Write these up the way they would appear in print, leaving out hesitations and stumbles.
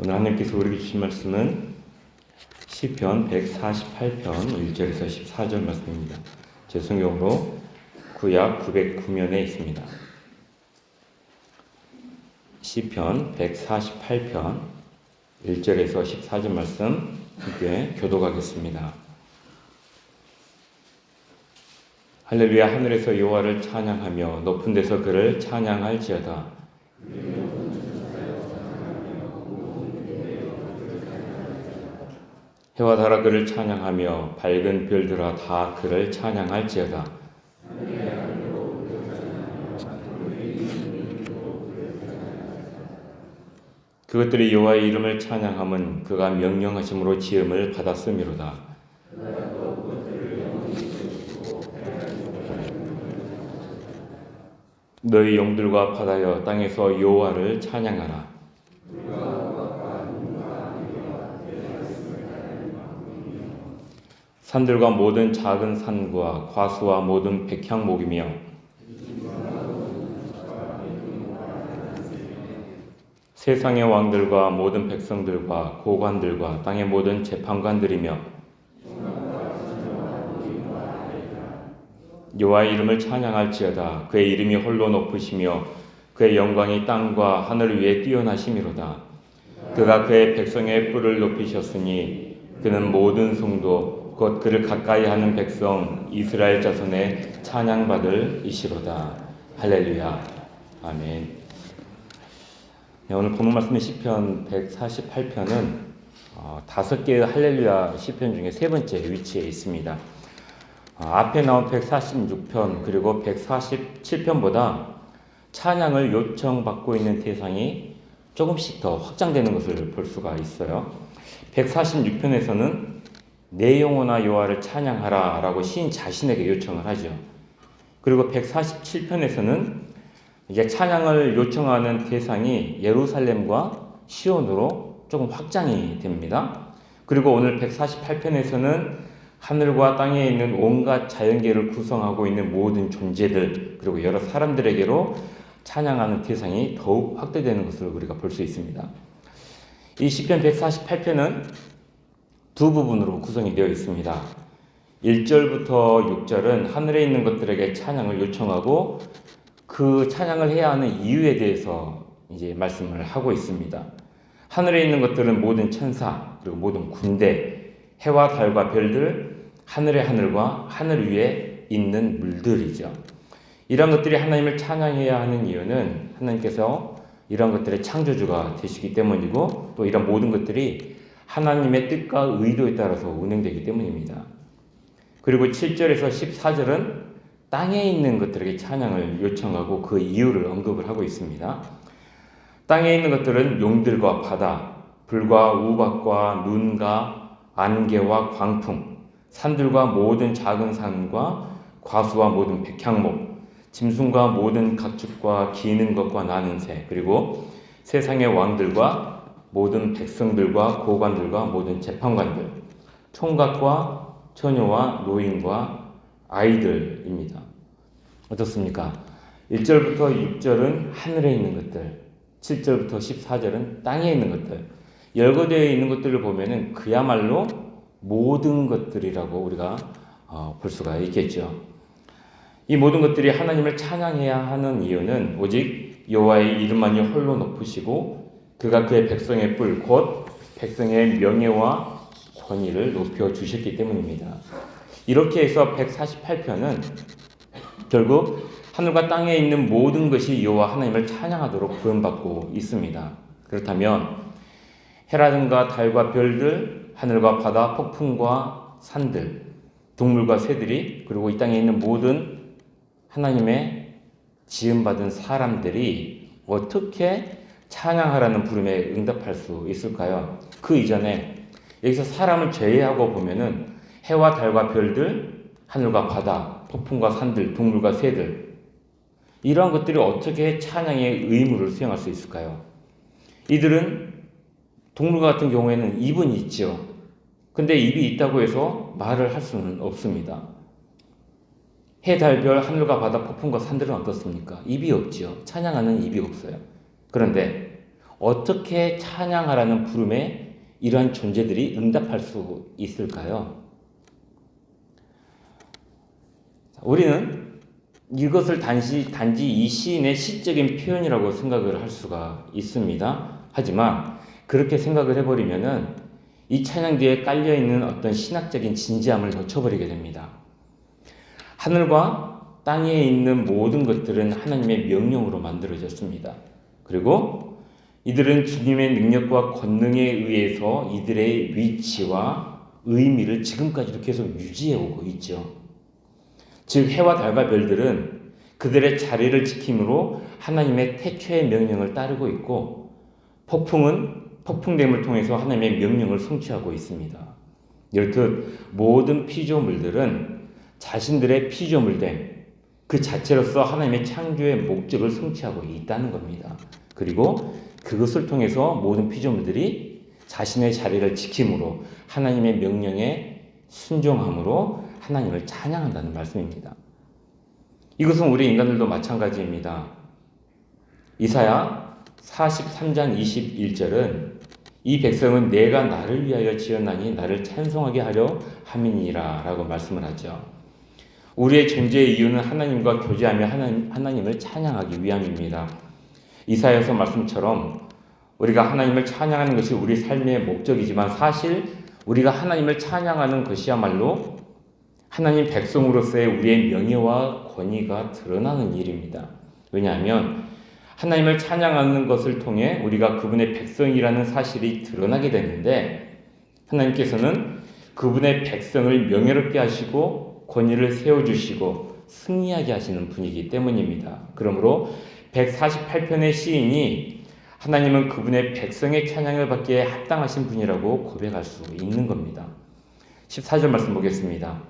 오늘 하나님께서 우리에게 주신 말씀은 시편 148편 1절에서 14절 말씀입니다. 제 성경으로 구약 909면에 있습니다. 시편 148편 1절에서 14절 말씀 함께 교독하겠습니다. 할렐루야. 하늘에서 여호와를 찬양하며 높은 데서 그를 찬양할지어다. 해와 달아 그를 찬양하며 밝은 별들아 다 그를 찬양할지어다. 그것들이 여호와의 이름을 찬양함은 그가 명령하심으로 지음을 받았음이로다. 너희 용들과 바다여 땅에서 여호와를 찬양하라. 산들과 모든 작은 산과 과수와 모든 백향목이며 세상의 왕들과 모든 백성들과 고관들과 땅의 모든 재판관들이며 여호와의 이름을 찬양할지어다. 그의 이름이 홀로 높으시며 그의 영광이 땅과 하늘 위에 뛰어나심이로다. 그가 그의 백성의 뿔을 높이셨으니 그는 모든 성도 곧 그를 가까이 하는 백성 이스라엘 자손의 찬양받을 이시로다. 할렐루야. 아멘. 네, 오늘 본문 말씀의 시편 148편은 5개의 할렐루야 시편 중에 세 번째 위치에 있습니다. 앞에 나온 146편 그리고 147편보다 찬양을 요청받고 있는 대상이 조금씩 더 확장되는 것을 볼 수가 있어요. 146편에서는 내 영혼아 여호와를 찬양하라 라고 시인 자신에게 요청을 하죠. 그리고 147편에서는 이제 찬양을 요청하는 대상이 예루살렘과 시온으로 조금 확장이 됩니다. 그리고 오늘 148편에서는 하늘과 땅에 있는 온갖 자연계를 구성하고 있는 모든 존재들 그리고 여러 사람들에게로 찬양하는 대상이 더욱 확대되는 것을 우리가 볼 수 있습니다. 이 시편 148편은 두 부분으로 구성이 되어 있습니다. 1절부터 6절은 하늘에 있는 것들에게 찬양을 요청하고 그 찬양을 해야 하는 이유에 대해서 이제 말씀을 하고 있습니다. 하늘에 있는 것들은 모든 천사 그리고 모든 군대, 해와 달과 별들, 하늘의 하늘과 하늘 위에 있는 물들이죠. 이런 것들이 하나님을 찬양해야 하는 이유는 하나님께서 이런 것들의 창조주가 되시기 때문이고 또 이런 모든 것들이 하나님의 뜻과 의도에 따라서 운행되기 때문입니다. 그리고 7절에서 14절은 땅에 있는 것들에게 찬양을 요청하고 그 이유를 언급을 하고 있습니다. 땅에 있는 것들은 용들과 바다, 불과 우박과 눈과 안개와 광풍, 산들과 모든 작은 산과 과수와 모든 백향목, 짐승과 모든 가축과 기는 것과 나는 새, 그리고 세상의 왕들과 모든 백성들과 고관들과 모든 재판관들, 총각과 처녀와 노인과 아이들입니다. 어떻습니까? 1절부터 6절은 하늘에 있는 것들, 7절부터 14절은 땅에 있는 것들, 열거되어 있는 것들을 보면은 그야말로 모든 것들이라고 우리가 볼 수가 있겠죠. 이 모든 것들이 하나님을 찬양해야 하는 이유는 오직 여호와의 이름만이 홀로 높으시고 그가 그의 백성의 뿔, 곧 백성의 명예와 권위를 높여 주셨기 때문입니다. 이렇게 해서 148편은 결국 하늘과 땅에 있는 모든 것이 여호와 하나님을 찬양하도록 구원받고 있습니다. 그렇다면 해라든가 달과 별들, 하늘과 바다, 폭풍과 산들, 동물과 새들이 그리고 이 땅에 있는 모든 하나님의 지음받은 사람들이 어떻게 찬양하라는 부름에 응답할 수 있을까요? 그 이전에 여기서 사람을 제외하고 보면은 해와 달과 별들, 하늘과 바다, 폭풍과 산들, 동물과 새들 이러한 것들이 어떻게 찬양의 의무를 수행할 수 있을까요? 이들은 동물 같은 경우에는 입은 있죠. 근데 입이 있다고 해서 말을 할 수는 없습니다. 해, 달, 별, 하늘과 바다, 폭풍과 산들은 어떻습니까? 입이 없지요. 찬양하는 입이 없어요. 그런데 어떻게 찬양하라는 부름에 이러한 존재들이 응답할 수 있을까요? 우리는 이것을 단지 이 시인의 시적인 표현이라고 생각을 할 수가 있습니다. 하지만 그렇게 생각을 해버리면은 이 찬양 뒤에 깔려있는 어떤 신학적인 진지함을 놓쳐버리게 됩니다. 하늘과 땅에 있는 모든 것들은 하나님의 명령으로 만들어졌습니다. 그리고 이들은 주님의 능력과 권능에 의해서 이들의 위치와 의미를 지금까지도 계속 유지해 오고 있죠. 즉 해와 달과 별들은 그들의 자리를 지킴으로 하나님의 태초의 명령을 따르고 있고, 폭풍은 폭풍됨을 통해서 하나님의 명령을 성취하고 있습니다. 이렇듯 모든 피조물들은 자신들의 피조물됨 그 자체로서 하나님의 창조의 목적을 성취하고 있다는 겁니다. 그리고 그것을 통해서 모든 피조물들이 자신의 자리를 지킴으로 하나님의 명령에 순종함으로 하나님을 찬양한다는 말씀입니다. 이것은 우리 인간들도 마찬가지입니다. 이사야 43장 21절은 이 백성은 내가 나를 위하여 지었나니 나를 찬송하게 하려 함이니라 라고 말씀을 하죠. 우리의 존재의 이유는 하나님과 교제하며 하나님을 찬양하기 위함입니다. 이사야서 말씀처럼 우리가 하나님을 찬양하는 것이 우리 삶의 목적이지만 사실 우리가 하나님을 찬양하는 것이야말로 하나님 백성으로서의 우리의 명예와 권위가 드러나는 일입니다. 왜냐하면 하나님을 찬양하는 것을 통해 우리가 그분의 백성이라는 사실이 드러나게 되는데, 하나님께서는 그분의 백성을 명예롭게 하시고 권위를 세워주시고 승리하게 하시는 분이기 때문입니다. 그러므로 148편의 시인이 하나님은 그분의 백성의 찬양을 받기에 합당하신 분이라고 고백할 수 있는 겁니다. 14절 말씀 보겠습니다.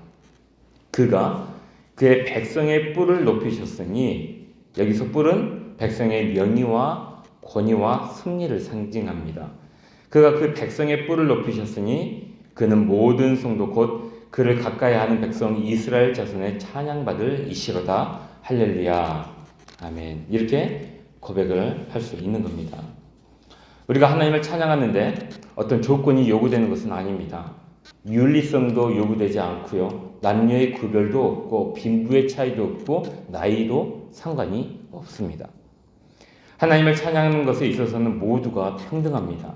그가 그의 백성의 뿔을 높이셨으니, 여기서 뿔은 백성의 명예와 권위와 승리를 상징합니다. 그가 그 백성의 뿔을 높이셨으니 그는 모든 성도 곧 그를 가까이 하는 백성 이스라엘 자손의 찬양받을 이시로다. 할렐루야. 아멘. 이렇게 고백을 할 수 있는 겁니다. 우리가 하나님을 찬양하는데 어떤 조건이 요구되는 것은 아닙니다. 윤리성도 요구되지 않고요. 남녀의 구별도 없고 빈부의 차이도 없고 나이도 상관이 없습니다. 하나님을 찬양하는 것에 있어서는 모두가 평등합니다.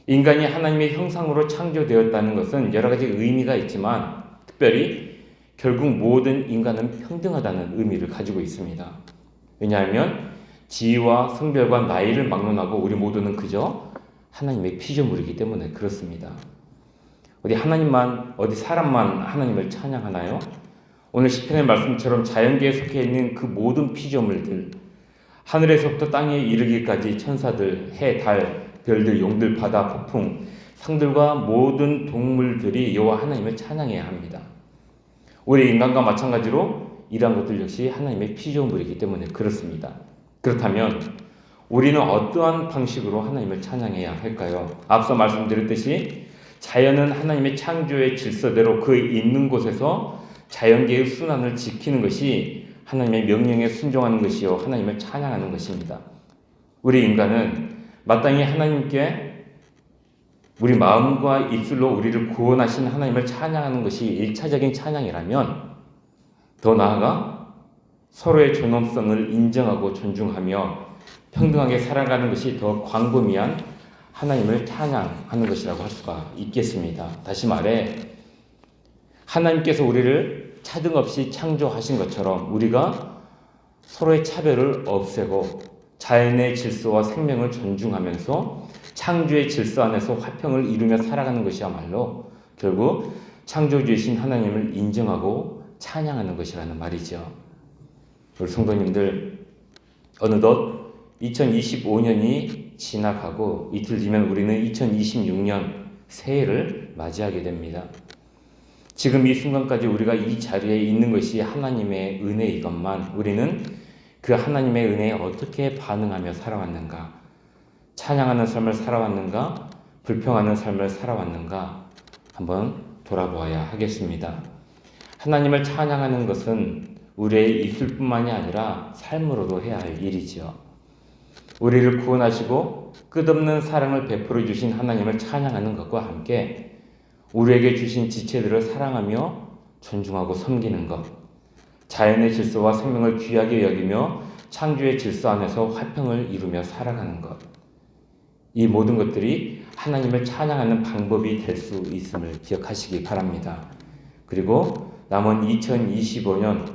인간이 하나님의 형상으로 창조되었다는 것은 여러 가지 의미가 있지만 특별히 결국 모든 인간은 평등하다는 의미를 가지고 있습니다. 왜냐하면 지위와 성별과 나이를 막론하고 우리 모두는 그저 하나님의 피조물이기 때문에 그렇습니다. 어디 사람만 하나님을 찬양하나요? 오늘 시편의 말씀처럼 자연계에 속해 있는 그 모든 피조물들, 하늘에서부터 땅에 이르기까지 천사들, 해, 달, 별들, 용들, 바다, 폭풍, 상들과 모든 동물들이 여호와 하나님을 찬양해야 합니다. 우리 인간과 마찬가지로 이러한 것들 역시 하나님의 피조물이기 때문에 그렇습니다. 그렇다면 우리는 어떠한 방식으로 하나님을 찬양해야 할까요? 앞서 말씀드렸듯이 자연은 하나님의 창조의 질서대로 그 있는 곳에서 자연계의 순환을 지키는 것이 하나님의 명령에 순종하는 것이요 하나님을 찬양하는 것입니다. 우리 인간은 마땅히 하나님께 우리 마음과 입술로 우리를 구원하신 하나님을 찬양하는 것이 1차적인 찬양이라면, 더 나아가 서로의 존엄성을 인정하고 존중하며 평등하게 살아가는 것이 더 광범위한 하나님을 찬양하는 것이라고 할 수가 있겠습니다. 다시 말해 하나님께서 우리를 차등없이 창조하신 것처럼 우리가 서로의 차별을 없애고 자연의 질서와 생명을 존중하면서 창조의 질서 안에서 화평을 이루며 살아가는 것이야말로 결국 창조주이신 하나님을 인정하고 찬양하는 것이라는 말이죠. 우리 성도님들, 어느덧 2025년이 지나가고 이틀 뒤면 우리는 2026년 새해를 맞이하게 됩니다. 지금 이 순간까지 우리가 이 자리에 있는 것이 하나님의 은혜이건만 우리는 그 하나님의 은혜에 어떻게 반응하며 살아왔는가, 찬양하는 삶을 살아왔는가, 불평하는 삶을 살아왔는가 한번 돌아보아야 하겠습니다. 하나님을 찬양하는 것은 우리의 입술뿐만이 아니라 삶으로도 해야 할 일이죠. 우리를 구원하시고 끝없는 사랑을 베풀어 주신 하나님을 찬양하는 것과 함께 우리에게 주신 지체들을 사랑하며 존중하고 섬기는 것, 자연의 질서와 생명을 귀하게 여기며 창조의 질서 안에서 화평을 이루며 살아가는 것, 이 모든 것들이 하나님을 찬양하는 방법이 될 수 있음을 기억하시기 바랍니다. 그리고 남은 2025년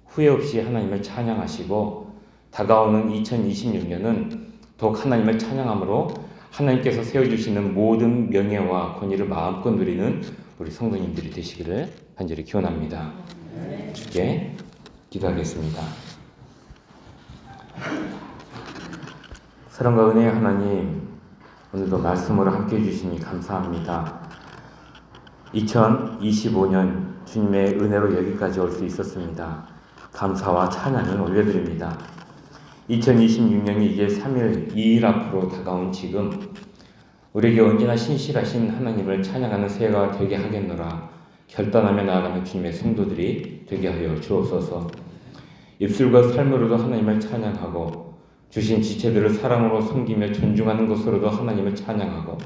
후회 없이 하나님을 찬양하시고 다가오는 2026년은 더욱 하나님을 찬양함으로 하나님께서 세워주시는 모든 명예와 권위를 마음껏 누리는 우리 성도님들이 되시기를 간절히 기원합니다. 주께 기도하겠습니다. 사랑과 은혜의 하나님, 오늘도 말씀으로 함께 해주시니 감사합니다. 2025년 주님의 은혜로 여기까지 올 수 있었습니다. 감사와 찬양을 올려드립니다. 2026년이 이제 3일, 2일 앞으로 다가온 지금 우리에게 언제나 신실하신 하나님을 찬양하는 새해가 되게 하겠노라 결단하며 나아가는 주님의 성도들이 되게 하여 주옵소서. 입술과 삶으로도 하나님을 찬양하고 주신 지체들을 사랑으로 섬기며 존중하는 것으로도 하나님을 찬양하고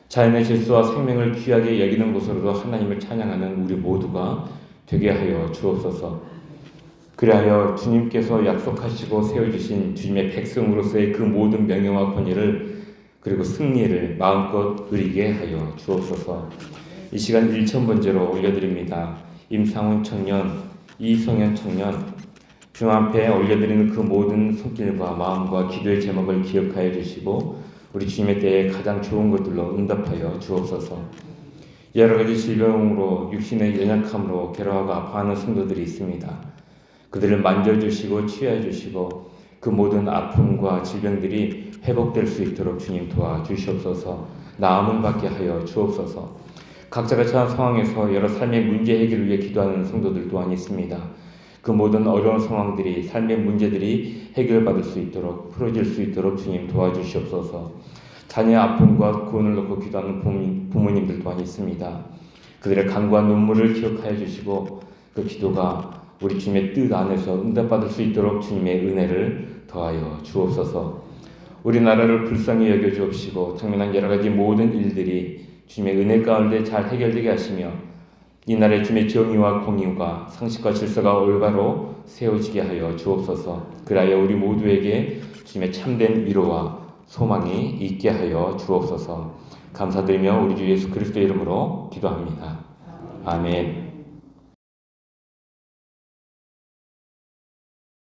자연의 질서와 생명을 귀하게 여기는 것으로도 하나님을 찬양하는 우리 모두가 되게 하여 주옵소서. 그리하여 주님께서 약속하시고 세워주신 주님의 백성으로서의 그 모든 명예와 권위를 그리고 승리를 마음껏 누리게 하여 주옵소서. 이 시간 1,000번째로 올려드립니다. 임상훈 청년, 이성현 청년 주 앞에 올려드리는 그 모든 손길과 마음과 기도의 제목을 기억하여 주시고 우리 주님의 때에 가장 좋은 것들로 응답하여 주옵소서. 여러 가지 질병으로 육신의 연약함으로 괴로워하고 아파하는 성도들이 있습니다. 그들을 만져주시고 치유해주시고 그 모든 아픔과 질병들이 회복될 수 있도록 주님 도와주시옵소서. 나음을 받게 하여 주옵소서. 각자가 처한 상황에서 여러 삶의 문제 해결을 위해 기도하는 성도들 또한 있습니다. 그 모든 어려운 상황들이 삶의 문제들이 해결받을 수 있도록 풀어질 수 있도록 주님 도와주시옵소서. 자녀의 아픔과 구원을 놓고 기도하는 부모님들 또한 있습니다. 그들의 간과 눈물을 기억하여 주시고 그 기도가 우리 주님의 뜻 안에서 응답받을 수 있도록 주님의 은혜를 더하여 주옵소서. 우리나라를 불쌍히 여겨주옵시고 당면한 여러 가지 모든 일들이 주님의 은혜 가운데 잘 해결되게 하시며 이 나라의 주님의 정의와 공의와 상식과 질서가 올바로 세워지게 하여 주옵소서. 그리하여 우리 모두에게 주님의 참된 위로와 소망이 있게 하여 주옵소서. 감사드리며 우리 주 예수 그리스도의 이름으로 기도합니다. 아멘.